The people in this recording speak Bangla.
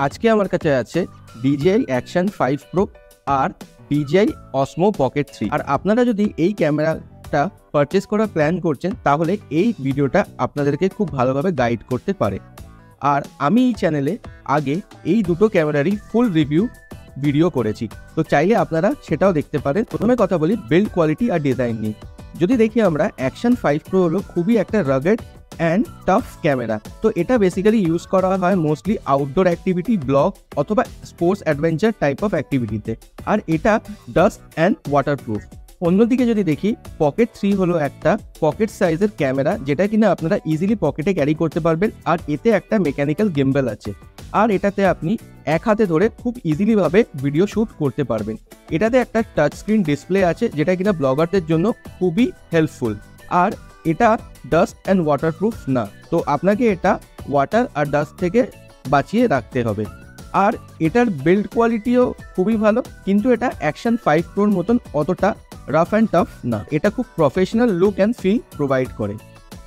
আজকে আমার কাছে আছে DJI Action 5 Pro আর DJI Osmo Pocket 3। আর আপনারা যদি এই ক্যামেরাটা পারচেস করার প্ল্যান করছেন তাহলে এই ভিডিওটা আপনাদেরকে খুব ভালোভাবে গাইড করতে পারে। আর আমি এই চ্যানেলে আগে এই দুটো ক্যামেরারই ফুল রিভিউ ভিডিও করেছি, তো চাইলে আপনারা সেটাও দেখতে পারেন। প্রথমে কথা বলি বিল্ড কোয়ালিটি আর ডিজাইন নিয়ে। যদি দেখি আমরা Action 5 Pro হলো খুবই একটা রাগেড অ্যান্ড টাফ ক্যামেরা। তো এটা বেসিক্যালি ইউজ করা হয় মোস্টলি আউটডোর অ্যাক্টিভিটি, ব্লগ অথবা স্পোর্টস অ্যাডভেঞ্চার টাইপ অফ অ্যাক্টিভিটিতে। আর এটা ডাস্ট অ্যান্ড ওয়াটারপ্রুফ। অন্যদিকে যদি দেখি পকেট 3 হলো একটা পকেট সাইজের ক্যামেরা, যেটা কিনা আপনারা ইজিলি পকেটে ক্যারি করতে পারবেন। আর এতে একটা মেকানিক্যাল গিম্বল আছে, আর এটাতে আপনি এক হাতে ধরে খুব ইজিলিভাবে ভিডিও শ্যুট করতে পারবেন। এটাতে একটা টাচ স্ক্রিন ডিসপ্লে আছে, যেটা কিনা ব্লগারদের জন্য খুবই হেল্পফুল। আর এটা ডাস্ট অ্যান্ড ওয়াটারপ্রুফ না, তো আপনাকে এটা ওয়াটার আর ডাস্ট থেকে বাঁচিয়ে রাখতে হবে। আর এটার বিল্ড কোয়ালিটিও খুবই ভালো, কিন্তু এটা Action 5 Proর মতন অতটা রাফ অ্যান্ড টাফ না। এটা খুব professional look and feel provide করে।